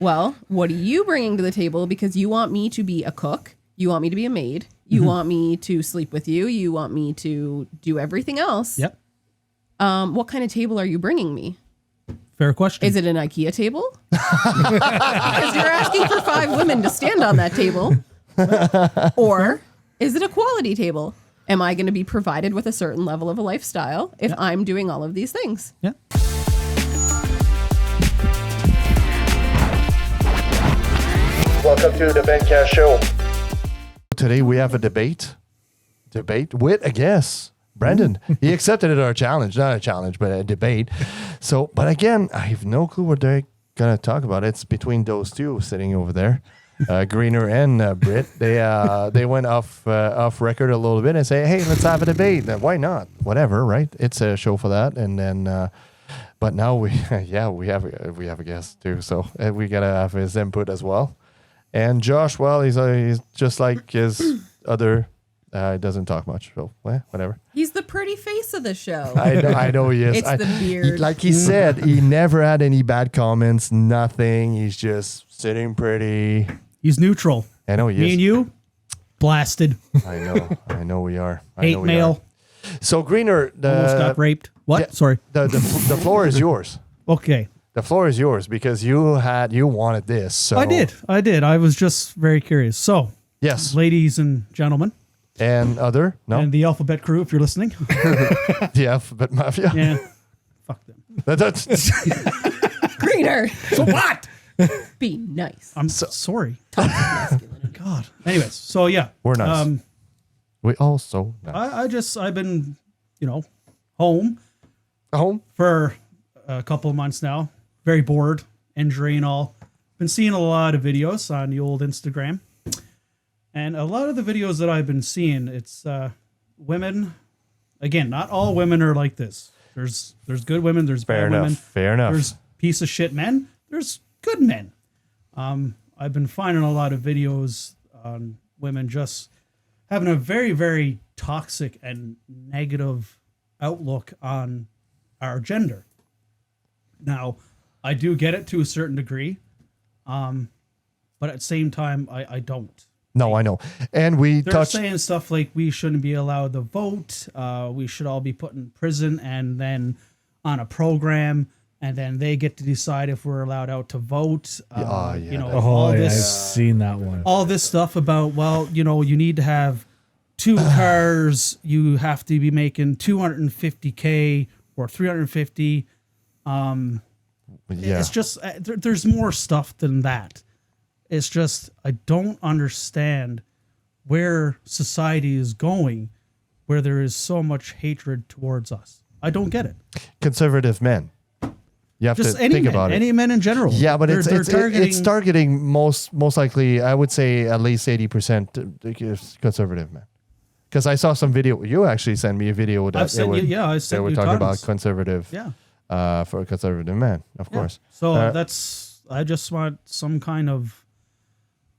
Well, what are you bringing to the table? Because you want me to be a cook. You want me to be a maid. You want me to sleep with you. You want me to do everything else. Yep. What kind of table are you bringing me? Fair question. Is it an IKEA table? Because you're asking for 5 women to stand on that table. Or is it a quality table? Am I going to be provided with a certain level of a lifestyle if I'm doing all of these things? Yeah. Welcome to the BenCast Show. Today we have a debate with a guest, Brendan. He accepted our challenge, not a challenge, but a debate. So, but again, I have no clue what they're going to talk about. It's between those two sitting over there, Greener and Britt. They went off record a little bit and say, hey, let's have a debate. Why not? Whatever, right? It's a show for that. And then, but now we have a guest too. So we got to have his input as well. And Josh, well, he's just like his other. Doesn't talk much, so whatever. He's the pretty face of the show. I know he is. It's the beard. Like he said, he never had any bad comments, nothing. He's just sitting pretty. He's neutral. I know he is. Me and you, blasted. I know we are. Hate mail. So Greener, Almost got raped. What? Yeah, Sorry. The floor is yours. Okay. The floor is yours because you wanted this. So I did. I was just very curious. So, yes, ladies and gentlemen. And And the Alphabet Crew, if you're listening. The Alphabet Mafia. Yeah. Fuck them. That's Greener. So what? Be nice. I'm sorry. Masculinity. God. Anyways, so yeah. We're nice. We also nice. I've been, home for a couple of months now. Very bored, injury and all. Been seeing a lot of videos on the old Instagram. And a lot of the videos that I've been seeing, it's women. Again, not all women are like this. There's good women. There's bad women. Fair enough. There's piece of shit men. There's good men. I've been finding a lot of videos on women just having a very, very toxic and negative outlook on our gender. Now, I do get it to a certain degree, but at the same time, I don't. No, I know. And they're saying stuff like we shouldn't be allowed to vote. We should all be put in prison and then on a program, and then they get to decide if we're allowed out to vote. All this, I've seen that one. All this stuff about, you need to have 2 cars. You have to be making $250K or $350. It's just there's more stuff than that. It's just, I don't understand where society is going, where there is so much hatred towards us. I don't get it. Conservative men. You have just to think about it. Any men in general. Yeah, but it's targeting most likely, I would say at least 80% conservative men. Because I saw some video. You actually sent me a video that they were talking about conservative. Yeah. For a conservative man, of course. So I just want some kind of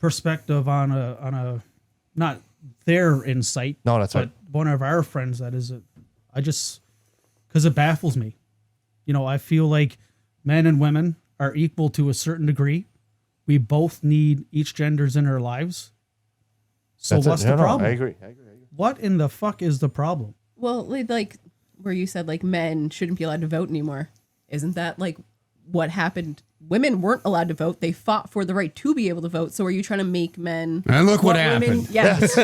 perspective on a not their insight. No, that's right. One of our friends that is because it baffles me. I feel like men and women are equal to a certain degree. We both need each genders in our lives. So what's the problem? I agree. What in the fuck is the problem? Well, like where you said like men shouldn't be allowed to vote anymore. Isn't that like what happened? Women weren't allowed to vote. They fought for the right to be able to vote. So are you trying to make men... And look what happened. Yes.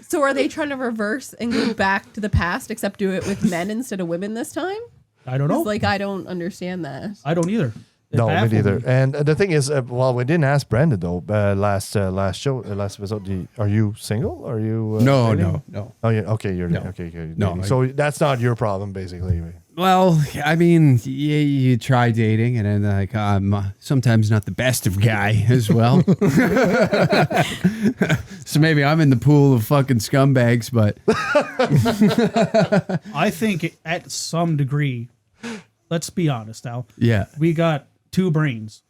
So are they trying to reverse and go back to the past, except do it with men instead of women this time? I don't know. Like, I don't understand that. I don't either. No, me neither. And the thing is, we didn't ask Brandon though. Last episode, are you single? Are you? No. Oh yeah. Okay, you're no. Okay. You're no. So that's not your problem, basically. Well, I mean, you try dating, and then I'm sometimes not the best of guy as well. So maybe I'm in the pool of fucking scumbags, but I think at some degree, let's be honest, Al. Yeah, we got 2 brains,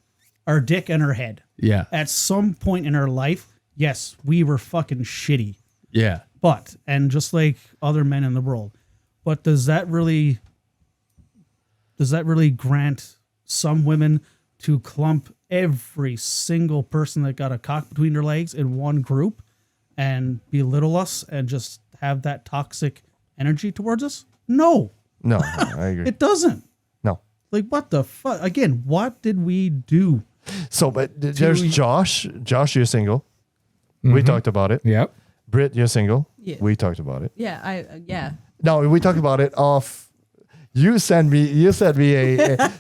our dick and our head. Yeah. At some point in our life, yes, we were fucking shitty. Yeah. And just like other men in the world. But does that really does that really grant some women to clump every single person that got a cock between their legs in one group and belittle us and just have that toxic energy towards us? No. No, I agree. It doesn't. No. Like, what the fuck? Again, what did we do? So, but there's Josh. Josh, you're single. We talked about it. Yep. Britt, you're single. Yeah. We talked about it. Yeah. No, we talked about it off. You sent me a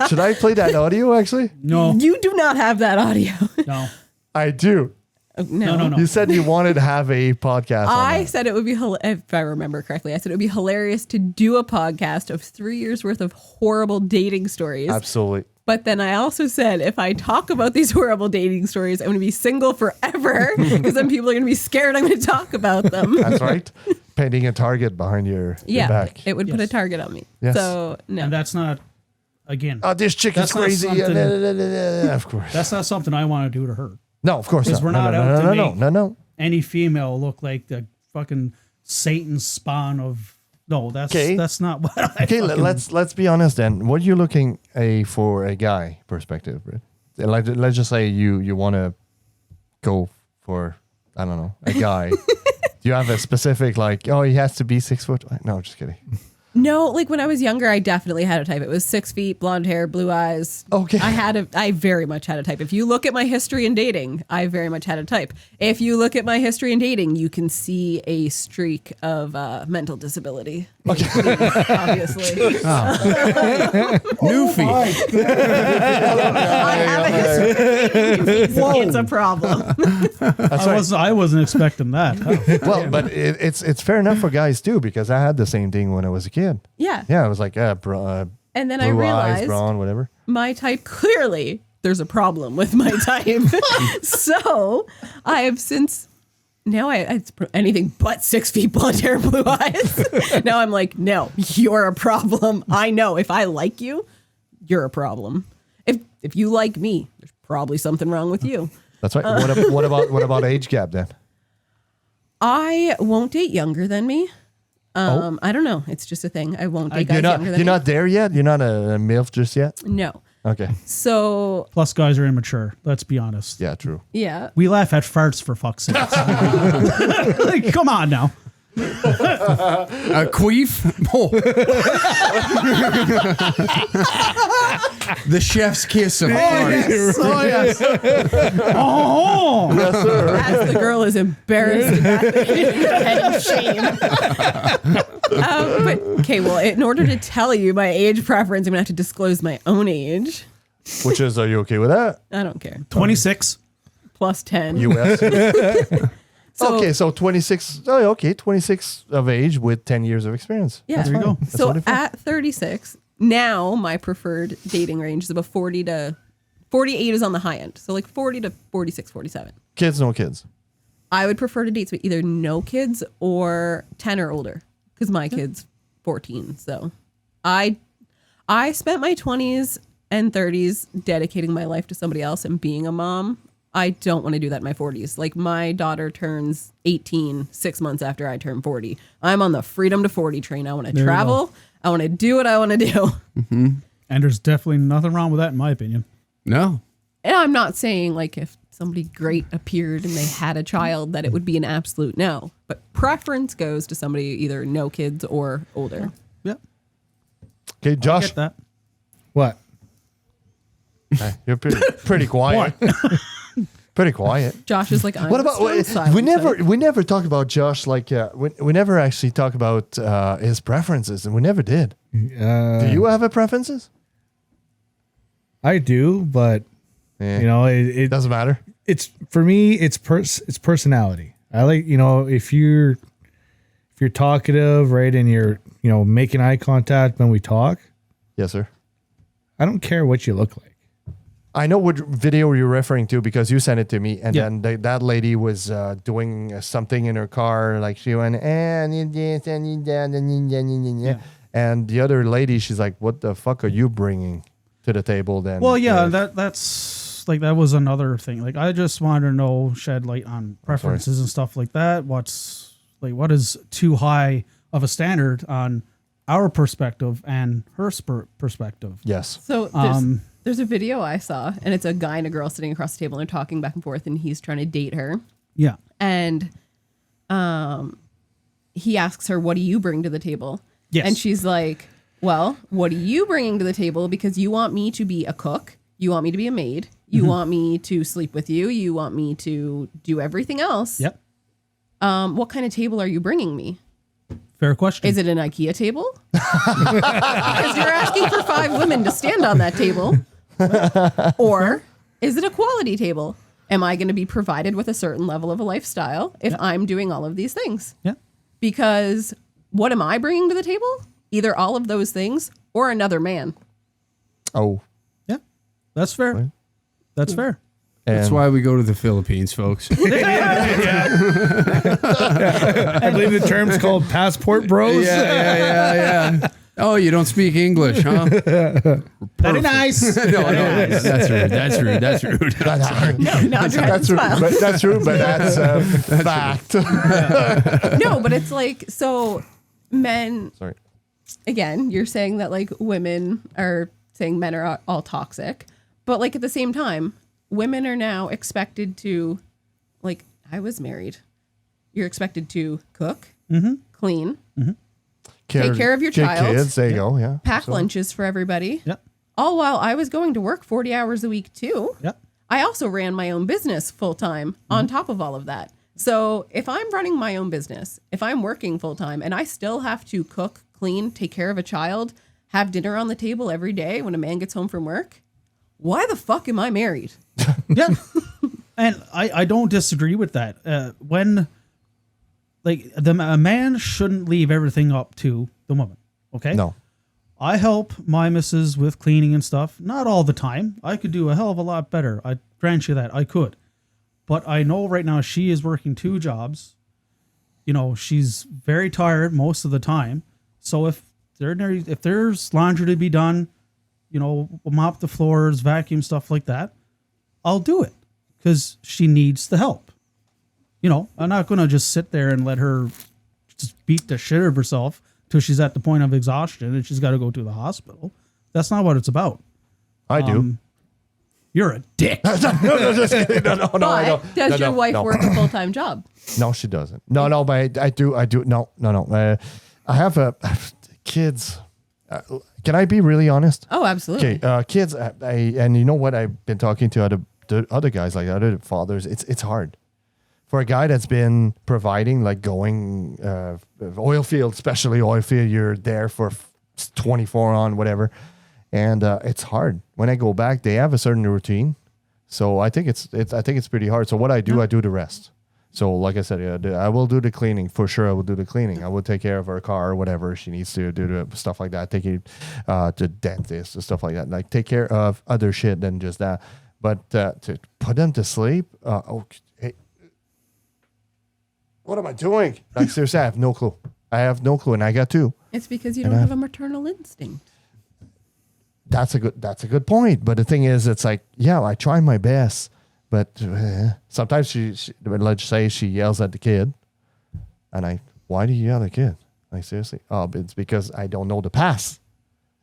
should I play that audio actually? No. You do not have that audio. No. I do. No. No. You said you wanted to have a podcast. I on that. said it would be, if I remember correctly, I said it would be hilarious to do a podcast of 3 years worth of horrible dating stories. Absolutely. But then I also said, if I talk about these horrible dating stories, I'm going to be single forever because then people are going to be scared I'm going to talk about them. That's right. Painting a target behind your back. It would put a target on me. Yes. So, no. And that's not, again, Oh, this chick is That's not crazy. something- Of course. that's not something I want to do to her. No, of course Because not. we're not no, out to no, make no, no. any female look like the fucking Satan spawn of. No, that's not what I. Okay, fucking- let's be honest then. What are you looking for a guy perspective, Britt? Like, let's just say you want to go for, I don't know, a guy. Do you have a specific, like, oh, he has to be 6 foot? No, just kidding. No, like when I was younger, I definitely had a type. It was 6 feet, blonde hair, blue eyes. Okay. I very much had a type. If you look at my history in dating, I very much had a type. If you look at my history in dating, you can see a streak of mental disability. Okay. Obviously. Newfie. I have a history. It's a problem. I wasn't expecting that. Huh? Well, but it's fair enough for guys too, because I had the same thing when I was a kid. Yeah. Yeah, I was like, And then I blue realized eyes, brown, whatever. my type, clearly there's a problem with my type. So I have since now it's anything but 6 feet, blonde hair, blue eyes. Now I'm like, no, you're a problem. I know if I like you, you're a problem. If you like me, there's probably something wrong with you. That's right. What about age gap then? I won't date younger than me. I don't know. It's just a thing. I won't date guys younger than me. You're not there yet? You're not a MILF just yet? No. Okay. So Plus, guys are immature. Let's be honest. Yeah, true. yeah. We laugh at farts for fuck's sake. Like, come on now. A queef? Oh. The chef's kiss of farts. Oh, yes. Oh, Yes, sir. As the girl is embarrassed and shame. But okay, well, in order to tell you my age preference, I'm gonna have to disclose my own age. Which is, are you okay with that? I don't care. 26. Plus 10. US. So- okay, so 26. Oh, okay, 26 of age with 10 years of experience. Yeah. There you go. That's So wonderful. at 36, now my preferred dating range is about 40 to 48 is on the high end. So like 40 to 46, 47. Kids, no kids. I would prefer to date with either no kids or 10 or older because my kid's 14. So I spent my 20s and 30s dedicating my life to somebody else and being a mom. I don't want to do that in my 40s. Like my daughter turns 18 6 months after I turn 40. I'm on the freedom to 40 train. I want to travel. I want to do what I want to do. And there's definitely nothing wrong with that, in my opinion. No. And I'm not saying like if somebody great appeared and they had a child that it would be an absolute no. But preference goes to somebody either no kids or older. Yep. Okay, I Josh, get that. What? you're pretty quiet. Pretty quiet. Josh is like, I'm What about stone silent, we never talk about Josh like we never actually talk about his preferences, and we never did. Do you have a preferences? I do, but Yeah. you know, it Doesn't matter. it's for me. It's personality. I like, you know, if you're talkative, right, and you're, you know, making eye contact when we talk. Yes, sir. I don't care what you look like. I know what video you're referring to because you sent it to me, and Yeah. then that lady was doing something in her car, like she went, and the other lady, she's like, "What the fuck are you bringing to the table?" Then, Well, yeah, that's like, that was another thing. Like, I just wanted to know, shed light on preferences and stuff like that. What is too high of a standard on our perspective and her perspective. Yes. So there's a video I saw, and it's a guy and a girl sitting across the table and they're talking back and forth, and he's trying to date her. Yeah. And he asks her, "What do you bring to the table?" Yes. And she's like, "Well, what are you bringing to the table? Because you want me to be a cook. You want me to be a maid. You want me to sleep with you. You want me to do everything else. Yep. What kind of table are you bringing me? Fair question. Is it an IKEA table? Because you're asking for 5 women to stand on that table. Or is it a quality table? Am I going to be provided with a certain level of a lifestyle if I'm doing all of these things? Yeah. Because what am I bringing to the table? Either all of those things or another man. Oh. Yeah. That's fair. Right. That's fair. That's why we go to the Philippines, folks. I believe the term's called passport bros. Yeah. Oh, you don't speak English, huh? Very nice. No, that's rude. That's rude. No, not That's true. But that's true, but that's fact. No, but it's like, so men, Sorry. again, you're saying that like women are saying men are all toxic, but like at the same time, women are now expected to, like, I was married. You're expected to cook, clean, take care of your child, Kids, there you go. Yeah. pack lunches for everybody. Yep. All while I was going to work 40 hours a week too. Yep. I also ran my own business full time on top of all of that. So if I'm running my own business, if I'm working full time and I still have to cook, clean, take care of a child, have dinner on the table every day when a man gets home from work, why the fuck am I married? Yeah. And I don't disagree with that. When, like, a man shouldn't leave everything up to the woman. Okay? No. I help my missus with cleaning and stuff. Not all the time. I could do a hell of a lot better. I grant you that. I could. But I know right now she is working 2 jobs. You know, she's very tired most of the time. So if there's laundry to be done, you know, mop the floors, vacuum, stuff like that, I'll do it because she needs the help. You know, I'm not going to just sit there and let her just beat the shit out of herself till she's at the point of exhaustion and she's got to go to the hospital. That's not what it's about. I do. You're a dick. No, just kidding. No, I But don't. does your wife work a full-time job? No, she doesn't. No, but I do. No. I have kids. Can I be really honest? Oh, absolutely. Okay, kids. And you know what? I've been talking to other guys, like other fathers. It's hard for a guy that's been providing, like going oil field, especially oil field. You're there for 24 on whatever, and it's hard. When I go back, they have a certain routine, so I think it's pretty hard. So what I do the rest. So like I said, I will do the cleaning for sure. I will do the cleaning. I will take care of her car or whatever she needs to do, the stuff like that. Take it to dentist and stuff like that. Like take care of other shit than just that. But to put them to sleep, hey, what am I doing? Like seriously, I have no clue. And I got 2. It's because you don't have a maternal instinct. That's a good point. But the thing is, it's like, yeah, I try my best. But sometimes she, let's say she yells at the kid, and why do you yell at the kid? Like seriously? Oh, it's because I don't know the past.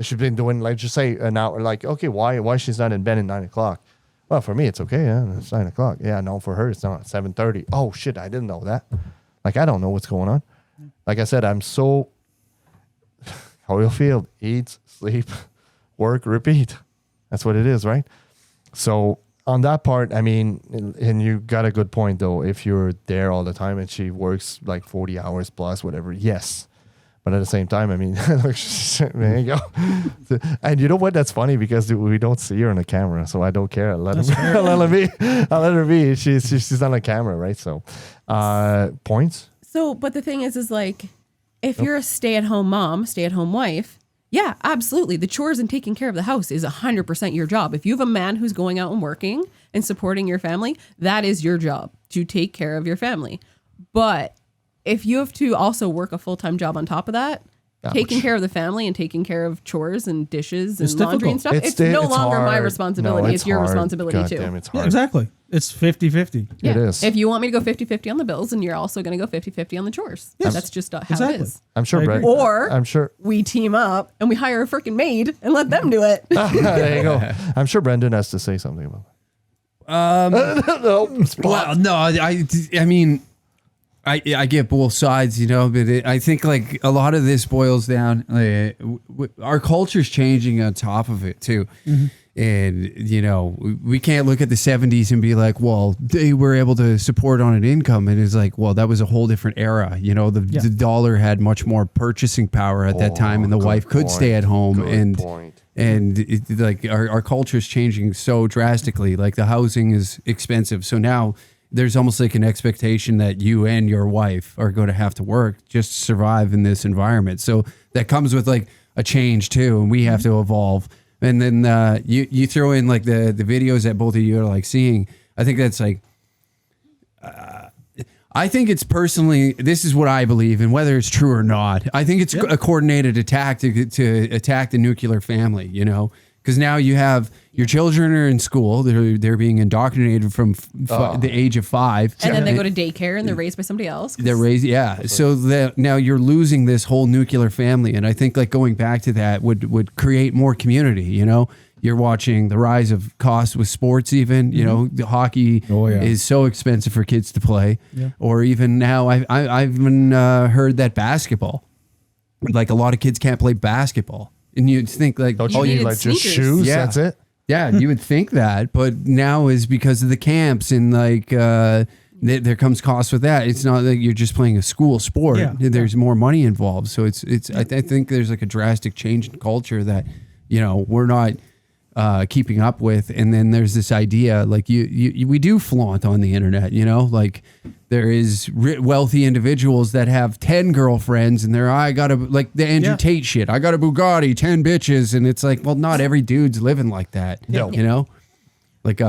She's been doing, like, just say an hour. Like, okay, why she's not in bed at 9 o'clock? Well, for me it's okay. Yeah, it's 9 o'clock. Yeah, no, for her it's not 7:30. Oh shit, I didn't know that. Like I don't know what's going on. Like I said, I'm so oil field, eat, sleep, work, repeat. That's what it is, right? So. On that part, I mean, and you got a good point, though. If you're there all the time and she works like 40 hours plus, whatever, yes. But at the same time, I mean, there you go. And you know what? That's funny because we don't see her on the camera, so I don't care. I'll let her be. She's on the camera, right? So, points? So, but the thing is like, if you're a stay-at-home mom, stay-at-home wife, yeah, absolutely. The chores and taking care of the house is 100% your job. If you have a man who's going out and working and supporting your family, that is your job to take care of your family. But if you have to also work a full-time job on top of that, taking care of the family and taking care of chores and dishes and laundry and stuff, it's no longer my responsibility. It's your responsibility too. Damn, it's hard. Yeah, exactly. It's 50-50. Yeah. It is. If you want me to go 50-50 on the bills, and you're also going to go 50-50 on the chores. Yes. That's just how Exactly. it is. I'm sure I Brett. agree. Or I'm sure. we team up and we hire a freaking maid and let them do it. There you go. I'm sure Brendan has to say something about that. No, Well, no, I mean, I get both sides, you know, but I think like a lot of this boils down. Our culture's changing on top of it too, and you know, we can't look at the '70s and be like, well, they were able to support on an income, and it's like, well, that was a whole different era. You know, the dollar had much more purchasing power at that time, and the good wife could stay at home, Good point. and like our culture is changing so drastically. Like the housing is expensive, so now there's almost like an expectation that you and your wife are going to have to work just to survive in this environment. So that comes with like a change too, and we have to evolve. And then you throw in like the videos that both of you are like seeing. I think that's like, I think it's personally, this is what I believe, and whether it's true or not, I think it's a coordinated attack to attack the nuclear family, you know? Because now you have your children are in school, they're being indoctrinated from the age of 5. And then they go to daycare and they're raised by somebody else. They're raised, yeah. So now you're losing this whole nuclear family, and I think like going back to that would create more community. You know, you're watching the rise of costs with sports. Even you know, the hockey is so expensive for kids to play, or even now I've even heard that basketball, like a lot of kids can't play basketball, and you'd think like, Don't You you need needed like just sneakers. shoes? Yeah. That's it. yeah, you would think that, but now is because of the camps and like there comes cost with that. It's not like you're just playing a school sport. Yeah. There's more money involved. So it's I think there's like a drastic change in culture that, you know, we're not keeping up with. And then there's this idea like we do flaunt on the internet, you know, like there is wealthy individuals that have 10 girlfriends and I got a, like the Andrew Tate shit. I got a Bugatti, 10 bitches. And it's like, well, not every dude's living like that. No. You know, like,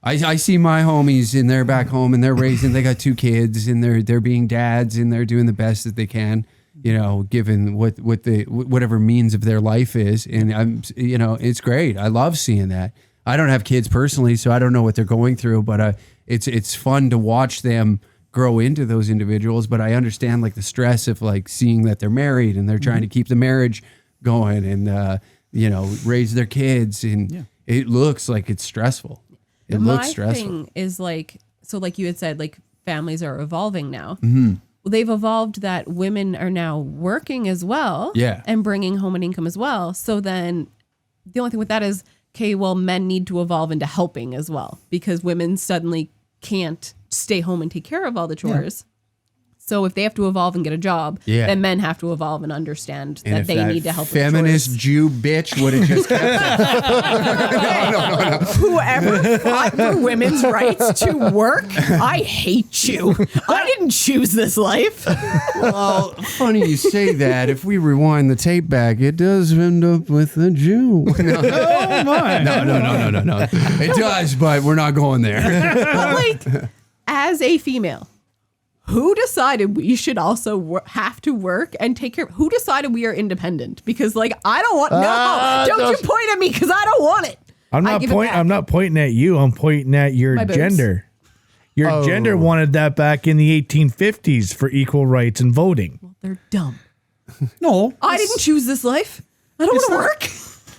I see my homies and they're back home and they got 2 kids and they're being dads and they're doing the best that they can, you know, given whatever means of their life is. And I'm, you know, it's great. I love seeing that. I don't have kids personally, so I don't know what they're going through, but it's fun to watch them grow into those individuals. But I understand like the stress of like seeing that they're married and they're trying to keep the marriage going and, you know, raise their kids. And it looks like it's stressful. It looks stressful. My thing is like, so like you had said, like families are evolving now. Mm-hmm. Well, they've evolved that women are now working as well. Yeah. And bringing home an income as well. So then the only thing with that is, okay, well, men need to evolve into helping as well because women suddenly can't stay home and take care of all the chores. So if they have to evolve and get a job, then men have to evolve and understand And that if they that need to help feminist with the chores. Jew bitch would have just kept Whoever fought for women's rights to work, I hate you. I didn't choose this life. Well, funny you say that. If we rewind the tape back, it does end up with a Jew. Oh my! No. It does, but we're not going there. But like, as a female, who decided we should also have to work and take care? Who decided we are independent? Because like, I don't want. Don't you point at me because I don't want it. I'm not pointing at you. I'm pointing at your My boobs. gender. Your gender wanted that back in the 1850s for equal rights and voting. Well, they're dumb. No, I didn't choose this life. I don't want to work.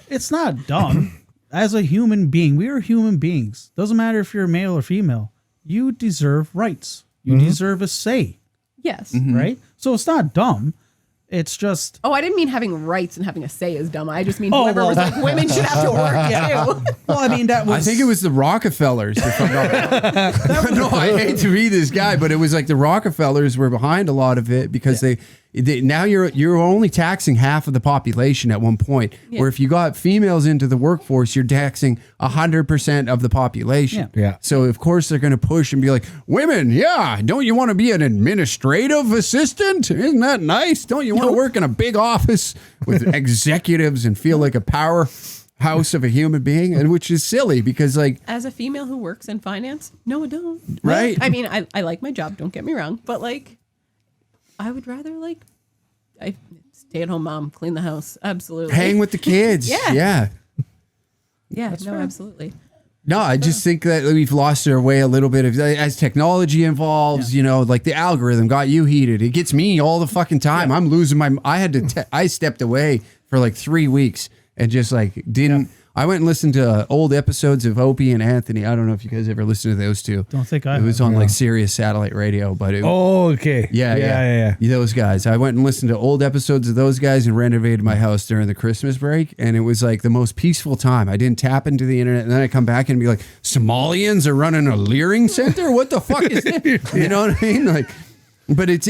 it's not dumb. As a human being, we are human beings. Doesn't matter if you're male or female. You deserve rights. You deserve a say, Yes. right? So it's not dumb. It's just Oh, I didn't mean having rights and having a say is dumb. I just mean whoever was like, women should have to work too. well. I mean, that was. I think it was the Rockefellers. If I'm not no, I hate to be this guy, but it was like the Rockefellers were behind a lot of it because they now you're only taxing half of the population at one point. Yeah. Where if you got females into the workforce, you're taxing 100% of the population. Yeah. So of course they're going to push and be like, women, don't you want to be an administrative assistant? Isn't that nice? Don't you want to work in a big office with executives and feel like a powerhouse of a human being? And which is silly because like As a female who works in finance, no, I don't. Right. I mean, I like my job. Don't get me wrong, but like, I would rather like, I stay at home mom, clean the house. Absolutely. hang with the kids. Yeah. Yeah. Yeah. That's no, fair. absolutely. No, I just think that we've lost our way a little bit as technology evolves, you know, like the algorithm got you heated. It gets me all the fucking time. I'm losing I stepped away for like 3 weeks and just like didn't. I went and listened to old episodes of Opie and Anthony. I don't know if you guys ever listened to those two. Don't think I It was on like Sirius satellite radio, but it, okay. Yeah. Those guys. I went and listened to old episodes of those guys and renovated my house during the Christmas break. And it was like the most peaceful time. I didn't tap into the internet. And then I come back and be like, Somalians are running a leering center? What the fuck is this? You know what I mean? Like, but it's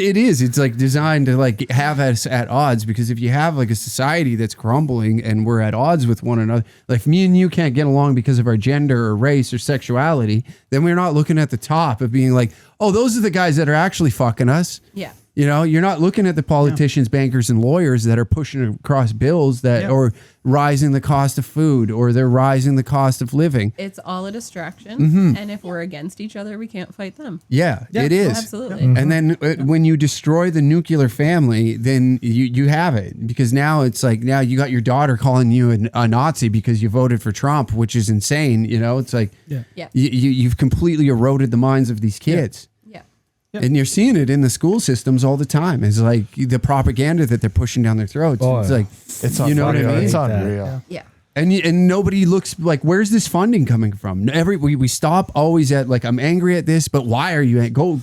like designed to like have us at odds, because if you have like a society that's crumbling and we're at odds with one another, like me and you can't get along because of our gender or race or sexuality, then we're not looking at the top of being like, oh, those are the guys that are actually fucking us. Yeah. You know, you're not looking at the politicians, bankers, and lawyers that are pushing across bills that or rising the cost of food, or they're rising the cost of living. It's all a distraction. And if we're against each other, we can't fight them. Yeah, it is. Absolutely. And then when you destroy the nuclear family, then you have it, because now it's like, now you got your daughter calling you a Nazi because you voted for Trump, which is insane. You know, it's like you've completely eroded the minds of these kids. Yep. And you're seeing it in the school systems all the time. It's like the propaganda that they're pushing down their throats. It's like, It's you know what I unreal. mean? It's unreal. Yeah. And nobody looks like, where's this funding coming from? We stop always at like, I'm angry at this, but why are you go?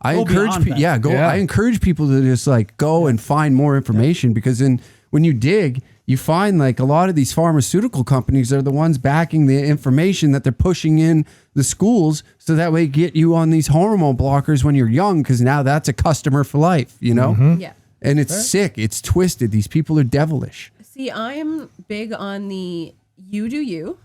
I encourage people. I encourage people to just like go and find more information, because when you dig, you find like a lot of these pharmaceutical companies are the ones backing the information that they're pushing in the schools, so that way get you on these hormone blockers when you're young, because now that's a customer for life, you know? Yeah. And it's sick. It's twisted. These people are devilish. See, I'm big on the you do you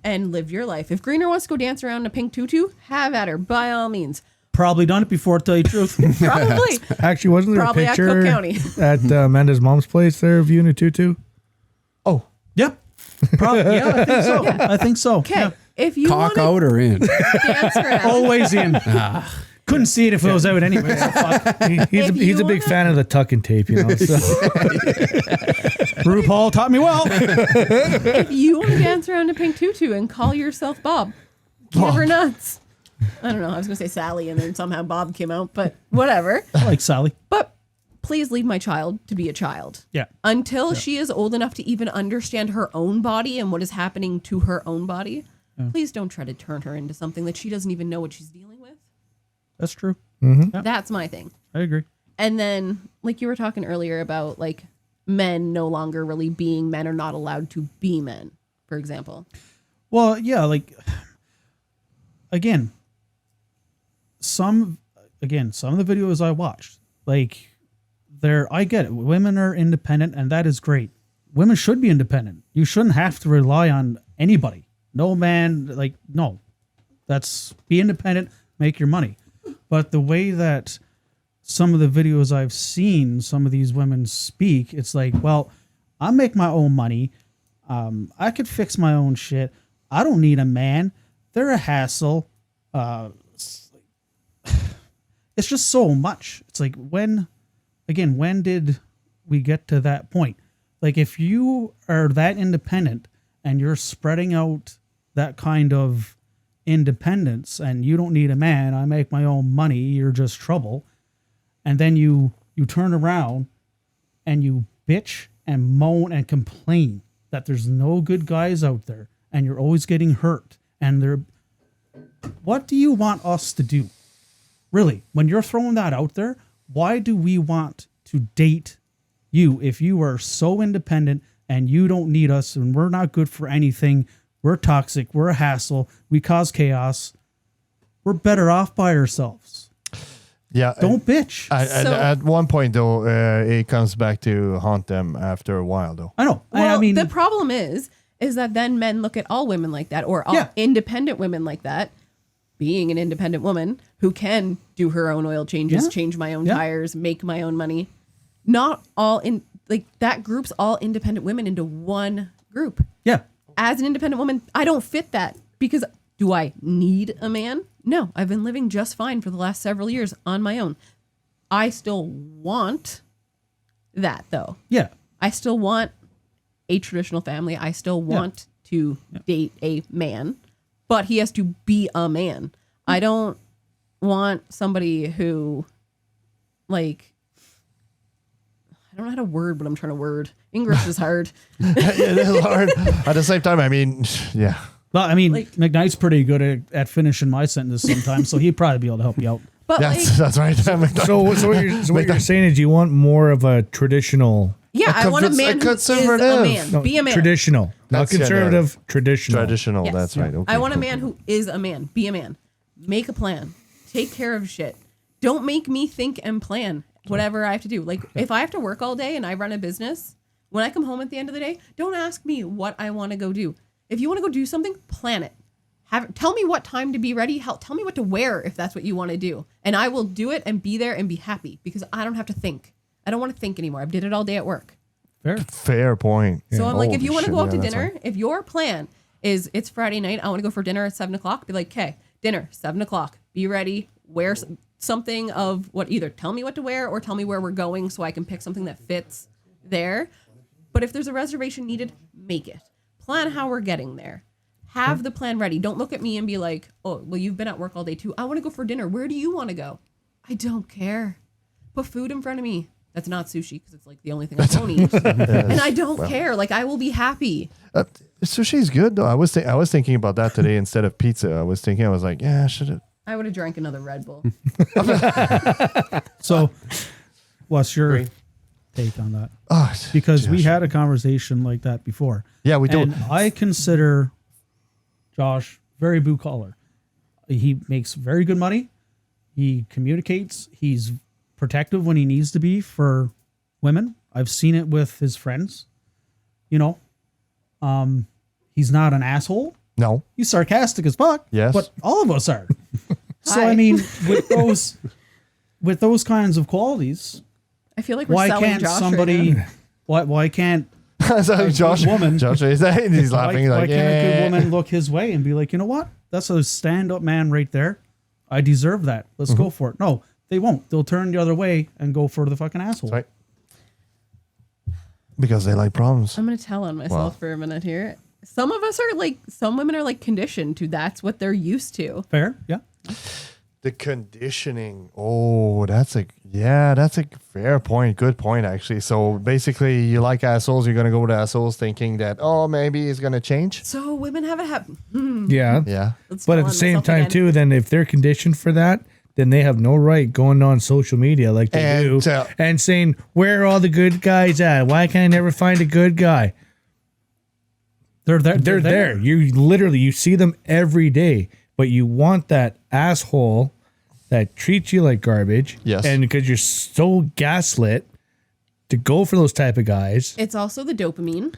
and live your life. If Greener wants to go dance around in a pink tutu, have at her, by all means. Probably done it before, to tell you the truth. Probably. Actually, wasn't there Probably a at picture Cook County. at Amanda's mom's place there of you in a tutu? Oh, Yep. I think so. I think so. Okay. If you Cock want out or in? to dance around, Always in. Couldn't see it if it was out anyway. So fuck. He's a big fan of the tuck and tape, you know. So. RuPaul taught me well. if you want to dance around in a pink tutu and call yourself Bob, give her nuts. I don't know. I was going to say Sally, and then somehow Bob came out, but whatever. I like Sally. But please leave my child to be a child. Yeah. Until she is old enough to even understand her own body and what is happening to her own body. Please don't try to turn her into something that she doesn't even know what she's dealing with. That's true. That's my thing. I agree. And then, like you were talking earlier about, like, men no longer really being men or not allowed to be men, for example. Well, yeah, like, again, some of the videos I watched, like, I get it. Women are independent, and that is great. Women should be independent. You shouldn't have to rely on anybody. No man, like, no. Be independent, make your money. But the way that some of the videos I've seen, some of these women speak, it's like, well, I make my own money. I could fix my own shit. I don't need a man. They're a hassle. It's just so much. It's like, when did we get to that point? Like, if you are that independent and you're spreading out that kind of independence and you don't need a man, I make my own money, you're just trouble. And then you turn around and you bitch and moan and complain that there's no good guys out there and you're always getting hurt. And what do you want us to do? Really, when you're throwing that out there, why do we want to date you if you are so independent and you don't need us and we're not good for anything? We're toxic. We're a hassle. We cause chaos. We're better off by ourselves. yeah. Don't bitch. At one point, though, it comes back to haunt them after a while, though. I know. Well, I mean, the problem is that then men look at all women like that, or all independent women like that. Being an independent woman who can do her own oil changes, change my own tires, make my own money. Not all that groups all independent women into one group. yeah. As an independent woman, I don't fit that, because do I need a man? No, I've been living just fine for the last several years on my own. I still want that, though. Yeah. I still want a traditional family. I still want to date a man. but he has to be a man. I don't want somebody who, like, I don't know how to word what I'm trying to word. English is hard. It is hard. At the same time, I mean, yeah. Well, I mean, Like- McKnight's pretty good at finishing my sentence sometimes, so he'd probably be able to help you out. But like, That's right. So what you're saying is you want more of a traditional, yeah, I want a man who is a conservative. man. no, Be a man. traditional, not That's, yeah, conservative, traditional. Traditional. Yes. That's right. Okay, I want a cool. man who is a man. Be a man. Make a plan. Take care of shit. Don't make me think and plan whatever I have to do. Like, if I have to work all day and I run a business, when I come home at the end of the day, don't ask me what I want to go do. If you want to go do something, plan it. Tell me what time to be ready. Tell me what to wear if that's what you want to do. And I will do it and be there and be happy because I don't have to think. I don't want to think anymore. I did it all day at work. Fair point. So I'm like, if Holy you want to shit, go out yeah, to that's dinner, right. if your plan is it's Friday night, I want to go for dinner at 7:00, be like, okay, dinner, 7:00, be ready, wear something of what, either tell me what to wear or tell me where we're going so I can pick something that fits there. But if there's a reservation needed, make it. Plan how we're getting there. Have the plan ready. Don't look at me and be like, oh, well, you've been at work all day too. I want to go for dinner. Where do you want to go? I don't care. Put food in front of me. That's not sushi because it's like the only thing I won't eat. And I don't care. Like, I will be happy. Sushi's good though. I was thinking about that today instead of pizza. I was like, yeah, I should have. I would have drank another Red Bull. So, what's your take on that? Oh, Because we Josh. had a conversation like that before. Yeah, we do. And I consider Josh very blue collar. He makes very good money. He communicates. He's protective when he needs to be for women. I've seen it with his friends. You know, he's not an asshole. No. He's sarcastic as fuck. Yes. But all of us are. So Hi. I mean, with those kinds of qualities, I feel like we're why selling can't Josh somebody? right Why can't So Josh, woman- Josh is that? He's laughing why like, can't a good yeah. woman look his way and be like, you know what? That's a stand-up man right there. I deserve that. Let's Mm-hmm. go for it. No, they won't. They'll turn the other way and go for the fucking asshole. Right. Because they like problems. I'm going to tell on myself Wow. for a minute here. Some of us are like, some women are like conditioned to that's what they're used to. Fair? Yeah. The conditioning. Oh, that's a fair point. Good point, actually. So basically, you like assholes, you're gonna go with assholes, thinking that maybe it's gonna change. So women have a habit. Yeah. Yeah. But at the same time, too, then if they're conditioned for that, then they have no right going on social media like they And, do and saying, where are all the good guys at? Why can't I never find a good guy? They're there. They're there. You see them every day, but you want that asshole that treats you like garbage. Yes. And because you're so gaslit to go for those type of guys. It's also the dopamine.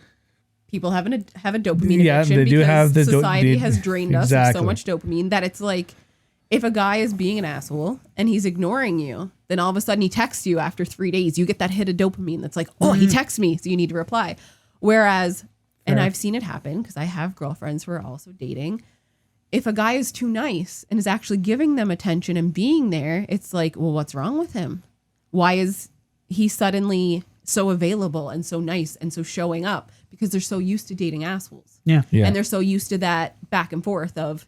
People have a dopamine Yeah, addiction they do because have the society has drained us of so exactly. much dopamine that it's like, if a guy is being an asshole and he's ignoring you, then all of a sudden he texts you after 3 days. You get that hit of dopamine that's like, oh, he texts me, so you need to reply. Whereas, and I've seen it happen because I have girlfriends who are also dating. If a guy is too nice and is actually giving them attention and being there, it's like, well, what's wrong with him? Why is he suddenly so available and so nice and so showing up? Because they're so used to dating assholes. Yeah. Yeah. And they're so used to that back and forth of,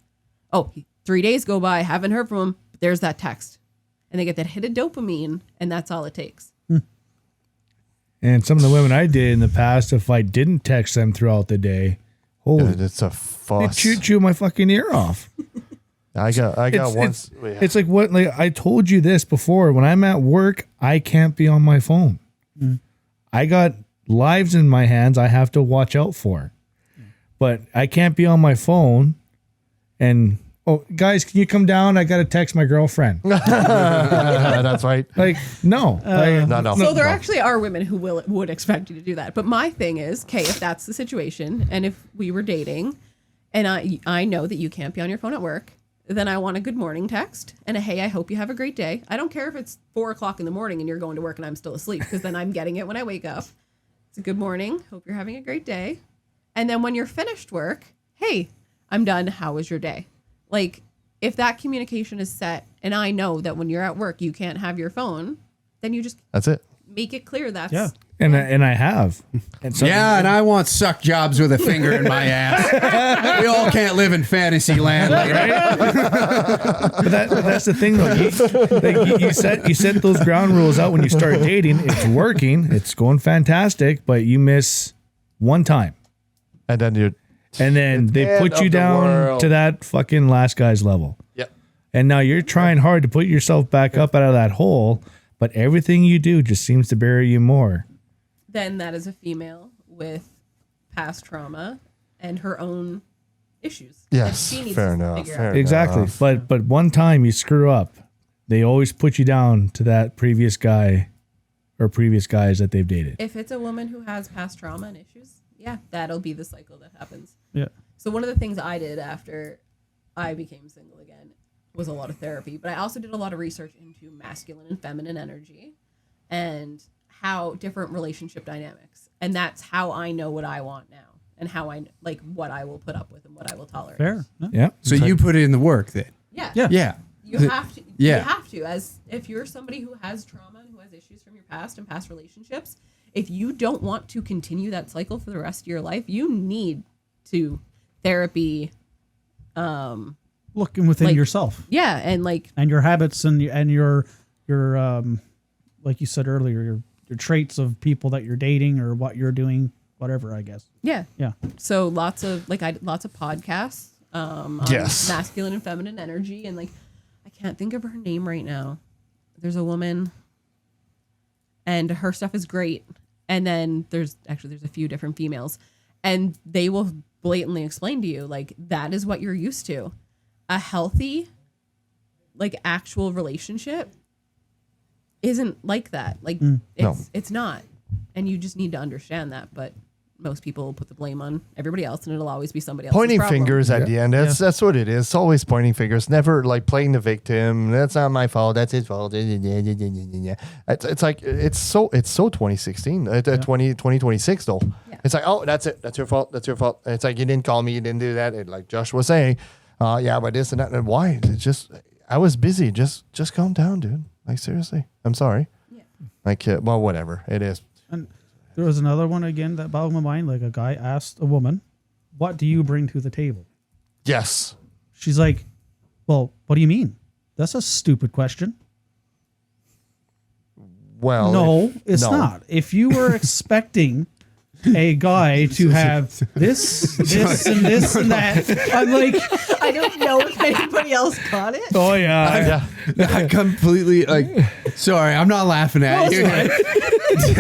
3 days go by, haven't heard from him, but there's that text. And they get that hit of dopamine, and that's all it takes. And some of the women I did in the past, if I didn't text them throughout the day, holy, It's a they fuss. chew my fucking ear off. I got once. It's like what, like I told you this before. When I'm at work, I can't be on my phone. I got lives in my hands I have to watch out for, but I can't be on my phone. And guys, can you come down? I got to text my girlfriend. That's right. Like, no, No. So there actually are women who would expect you to do that. But my thing is, okay, if that's the situation, and if we were dating, and I know that you can't be on your phone at work, then I want a good morning text and a hey, I hope you have a great day. I don't care if it's 4:00 in the morning and you're going to work and I'm still asleep, because then I'm getting it when I wake up. It's a good morning. Hope you're having a great day. And then when you're finished work, hey, I'm done. How was your day? Like, if that communication is set and I know that when you're at work, you can't have your phone, then you just That's it. make it clear that's Yeah. And I have. And so Yeah, and I want suck jobs with a finger in my ass. We all can't live in fantasy land, right? but that's the thing, though. You set those ground rules out when you start dating. It's working. It's going fantastic, but you miss one time. And then they end put you of the down world. to that fucking last guy's level. Yep. And now you're trying hard to put yourself back up out of that hole, but everything you do just seems to bury you more. Then that is a female with past trauma and her own issues. Yes, that she needs fair to enough. figure Fair out. Exactly. enough. But one time you screw up, they always put you down to that previous guy or previous guys that they've dated. If it's a woman who has past trauma and issues, yeah, that'll be the cycle that happens. Yeah. So one of the things I did after I became single again was a lot of therapy, but I also did a lot of research into masculine and feminine energy and how different relationship dynamics. And that's how I know what I want now and how I like what I will put up with and what I will tolerate. Fair. Yeah. Yeah. So you put in the work then. Yeah. Yeah. Yeah. You have to. Yeah. You have to. As if you're somebody who has trauma and who has issues from your past and past relationships, if you don't want to continue that cycle for the rest of your life, you need to therapy. Looking within Like- yourself Yeah, and like and your habits and your like you said earlier, your traits of people that you're dating or what you're doing, whatever, I guess. yeah. Yeah. So lots of podcasts. On Yes. masculine and feminine energy, and like I can't think of her name right now. There's a woman, and her stuff is great. And then there's a few different females, and they will blatantly explain to you like that is what you're used to. A healthy, like actual relationship isn't like that. Like it's not, and you just need to understand that. But most people will put the blame on everybody else, and it'll always be somebody else's Pointing problem. fingers at the end. That's what it is. It's always pointing fingers. Never like playing the victim. That's not my fault. That's his fault. It's like it's so 2016. 2026 though. Yeah. It's like, oh, that's it. That's your fault. That's your fault. It's like you didn't call me. You didn't do that. Like Josh was saying, yeah, but this and that. And why? It's just I was busy. Just calm down, dude. Like seriously. I'm sorry. Yeah. Like well, whatever. It is. And there was another one again that bothered my mind. Like a guy asked a woman, "What do you bring to the table?" Yes. She's like, "Well, what do you mean? That's a stupid question." Well, No, it's no. not. If you were expecting a guy to have this, and this, and that, I'm like, I don't know if anybody else got it. Oh, yeah. I completely sorry, I'm not laughing at you.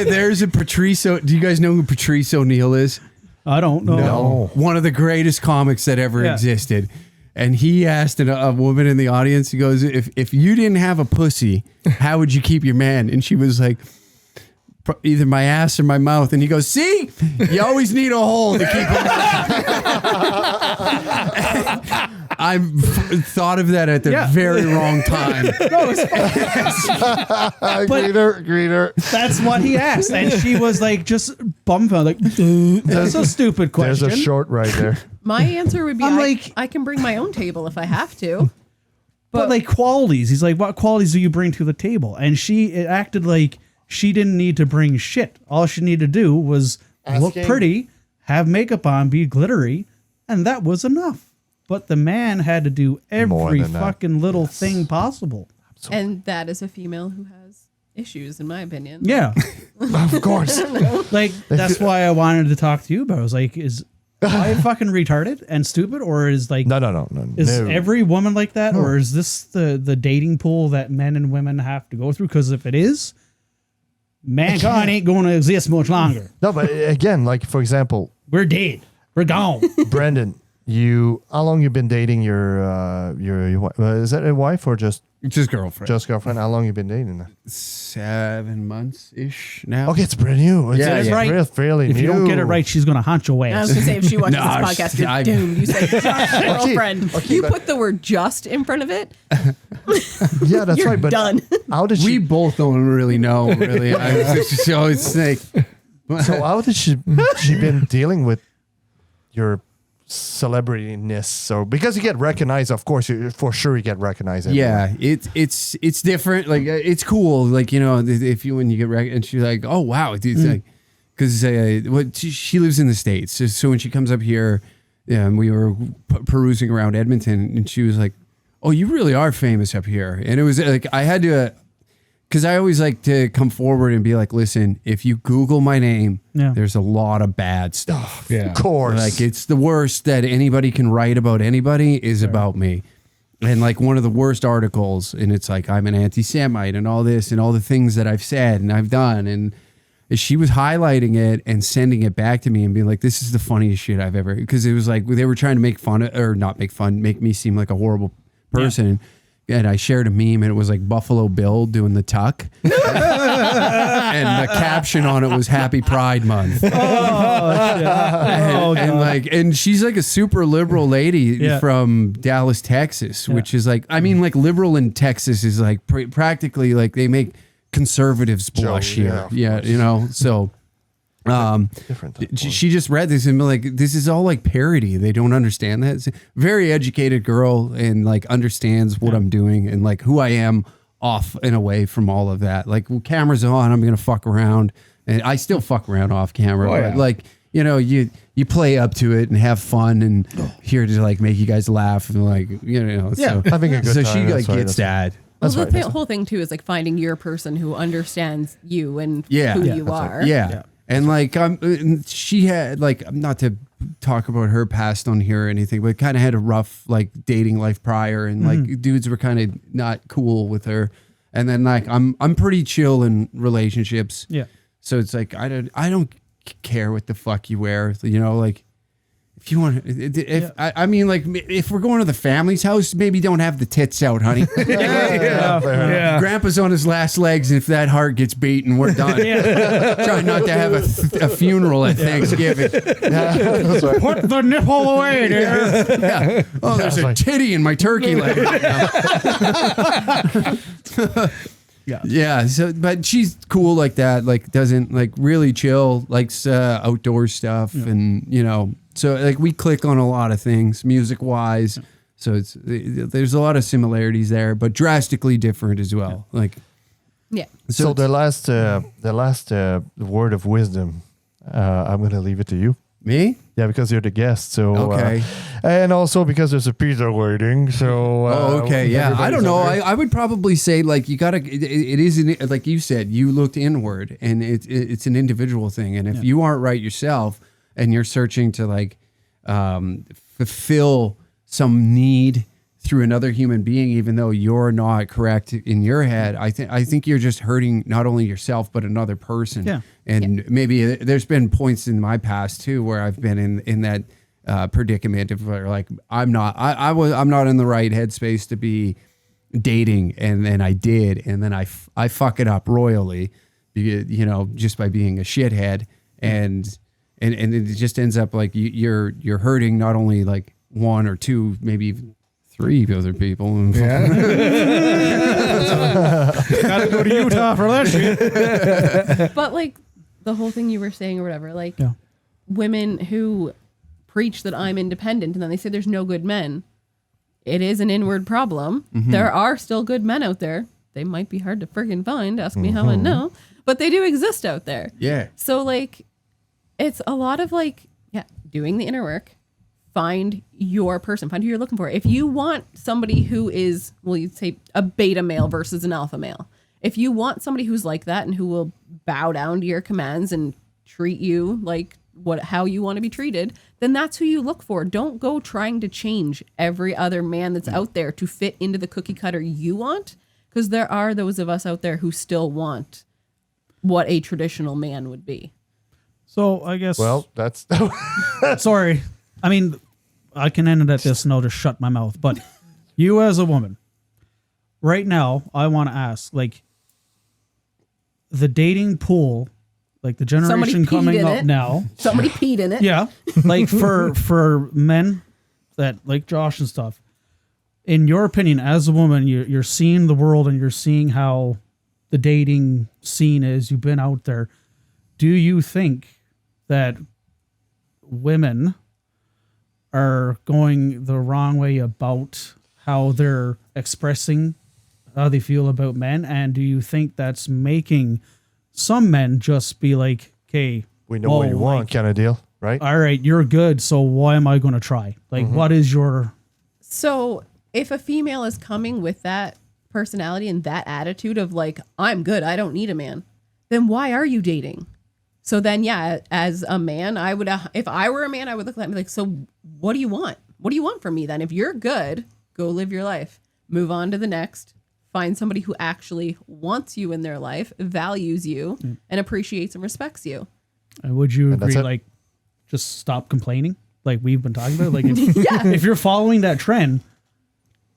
There's a Patrice. Do you guys know who Patrice O'Neill is? I don't know. No. One of the greatest comics that ever Yeah. existed. And he asked a woman in the audience, he goes, if you didn't have a pussy, how would you keep your man? And she was like, either my ass or my mouth. And he goes, see, you always need a hole to keep him. I've thought of that at the Yeah. very wrong time. No, it's Greeter. that's what he asked, and she was like, just bummed out, like, that's a stupid question. There's a short right there. My answer would be I'm like- I can bring my own table if I have to. But like qualities, he's like, what qualities do you bring to the table? And it acted like she didn't need to bring shit. All she needed to do was look Asking. pretty, have makeup on, be glittery, and that was enough. But the man had to do More every than that. fucking little thing possible. And that is a female who has issues, in my opinion. Yeah. Of course. Like, that's why I wanted to talk to you, but I was like, is I fucking retarded and stupid, or is like, No. is No. every woman like that, or is this the dating pool that men and women have to go through? Because if it is, mankind ain't going to exist much longer. No, but again, like for example, We're dead. We're gone. Brendan, how long you been dating your is that a wife or just Just girlfriend. How long you been dating her? 7 months ish now. Okay, it's brand new. Yeah, It's yeah. fairly If new. you don't get it right, she's going to haunt your I was ass. gonna say if she watches No, this podcast, you're I- doomed. You say just girlfriend. okay, you but- put the word "just" in front of it. Yeah, that's You're right. But done. how did We she? both don't really know, really. So it's like, So how did she been dealing with your celebrityness? So because you get recognized, of course, for sure you get recognized. everywhere. yeah, it's different. Like it's cool. Like, you know, if when you get and she's like, oh wow, it's like because she lives in the States. So when she comes up here, and we were perusing around Edmonton, and she was like, "Oh, you really are famous up here." And it was like I had to, because I always like to come forward and be like, "Listen, if you Google my name, there's a lot of bad stuff. Of course. Like it's the worst that anybody can write about anybody is about me." And like one of the worst articles, and it's like I'm an anti-Semite and all this and all the things that I've said and I've done, and she was highlighting it and sending it back to me and being like, "This is the funniest shit I've ever," because it was like they were trying to make fun of, or not make fun, make me seem like a horrible person. And I shared a meme, and it was like Buffalo Bill doing the tuck, and the caption on it was "Happy Pride Month." And she's like a super liberal lady from Dallas, Texas, which is like, I mean, like liberal in Texas is like practically like they make conservatives blush here. Yeah, you know, so. Different. She just read this and be like, this is all like parody. They don't understand that. It's a very educated girl and like understands what I'm doing and like who I am off and away from all of that. Like when cameras on, I'm going to fuck around, and I still fuck around off camera, but like, you know, you play up to it and have fun and here to like make you guys laugh and like, you know, so having a good time. So she like gets that. Well, the whole thing too is like finding your person who understands you and who you are. Yeah. And like she had like, not to talk about her past on here or anything, but kind of had a rough like dating life prior, and like dudes were kind of not cool with her. And then like I'm pretty chill in relationships. Yeah. So it's like I don't care what the fuck you wear, you know, like if you want to, I mean, like if we're going to the family's house, maybe don't have the tits out, honey. Grandpa's on his last legs, and if that heart gets beaten, we're done. Try not to have a funeral at Thanksgiving. Put the nipple away, dear. Oh, there's a titty in my turkey leg. Yeah. So, but she's cool like that. Like, doesn't like really chill. Likes outdoor stuff, and you know. So like we click on a lot of things music wise. So there's a lot of similarities there, but drastically different as well. Like, So the last word of wisdom, I'm going to leave it to you. Me? Yeah, because you're the guest. So okay, and also because there's a Peter wording. So okay, yeah. I don't know. I would probably say like you gotta. It is like you said. You looked inward, and it's an individual thing. And if you aren't right yourself, and you're searching to like fulfill some need through another human being, even though you're not correct in your head, I think you're just hurting not only yourself but another person. Yeah. And maybe there's been points in my past too where I've been in that predicament of where like I'm not in the right headspace to be dating, and then I did, and then I fuck it up royally, you know, just by being a shithead, and it just ends up like you're hurting not only like one or two, maybe even three other people. Gotta go to Utah for that shit. But like the whole thing you were saying or whatever, like women who preach that I'm independent and then they say there's no good men. It is an inward problem. There are still good men out there. They might be hard to friggin' find. Ask me how I know. But they do exist out there. Yeah. So like, it's a lot of like, doing the inner work, find your person, find who you're looking for. If you want somebody who is, well, you'd say a beta male versus an alpha male. If you want somebody who's like that and who will bow down to your commands and treat you like how you want to be treated, then that's who you look for. Don't go trying to change every other man that's out there to fit into the cookie cutter you want, because there are those of us out there who still want what a traditional man would be. So I guess. Well, that's. Sorry. I mean, I can end it at this and I'll just shut my mouth. But you as a woman, right now, I want to ask, like, the dating pool, like the generation coming up now. Somebody peed in it. Yeah. Like for men that like Josh and stuff, in your opinion, as a woman, you're seeing the world and you're seeing how the dating scene is. You've been out there. Do you think that women are going the wrong way about how they're expressing how they feel about men? And do you think that's making some men just be like, okay, we know what you want, like- kind of deal, right? All right, you're good. So why am I going to try? Like, what is your? So if a female is coming with that personality and that attitude of like, I'm good, I don't need a man, then why are you dating? So then, yeah, as a man, I would, if I were a man, I would look at me like, so what do you want? What do you want from me then? If you're good, go live your life, move on to the next, find somebody who actually wants you in their life, values you, and appreciates and respects you. And would you that's agree? it. Like, just stop complaining. Like we've been talking about. Like, if you're following that trend,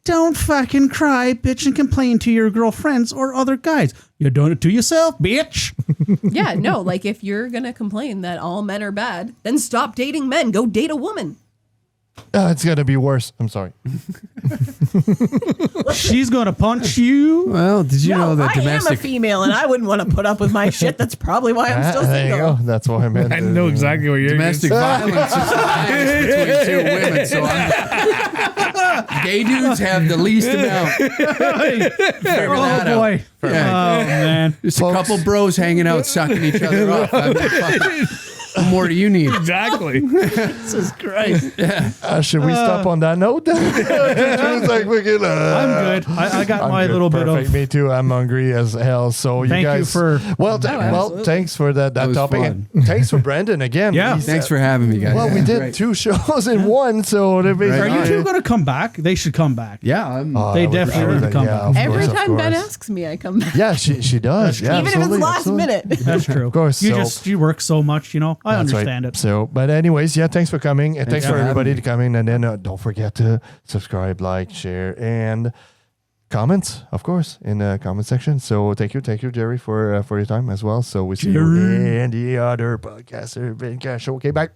don't fucking cry, bitch, and complain to your girlfriends or other guys. You're doing it to yourself, bitch. Yeah, no, like if you're going to complain that all men are bad, then stop dating men. Go date a woman. It's going to be worse. I'm sorry. She's gonna punch you. Well, did you know that I am a domestic? female and I wouldn't want to put up with my shit. That's probably why I'm still There you single. go. That's what I meant. I know exactly what you're Domestic violence is the highest between two women, so gay dudes have the least amount. Figure that out. Boy. Yeah. Oh man. Just a couple bros hanging out, sucking each other off. I mean, fucking, what more do you need? Exactly. Jesus Christ. Should we stop on that note? It's like, I'm good. I got I'm my good. little Perfect. bit of. Me too. I'm hungry as hell. So you Thank you guys, for- well, thanks for that was topic, fun. and thanks for Brendan again. Yeah. Thanks for having me, guys. Well, we did Great. 2 shows in one, so it'd be Are you two gonna come back? They should come back. Yeah, I'm, They definitely need to come back. of Every course, of time Ben course. asks me, I come back. Yeah, she does. Yeah, Even if it's absolutely, last absolutely. minute. That's true. Of course, You so- you work so much, you know. I That's right. understand it. So, but anyways, yeah, thanks for coming, and thanks for for everybody having to come in, and then don't forget to subscribe, like, share, and comments, of course, in the comment section. So thank you, Jerry, for your time as well. So we see you in the other podcaster BenCast Show. Okay, bye.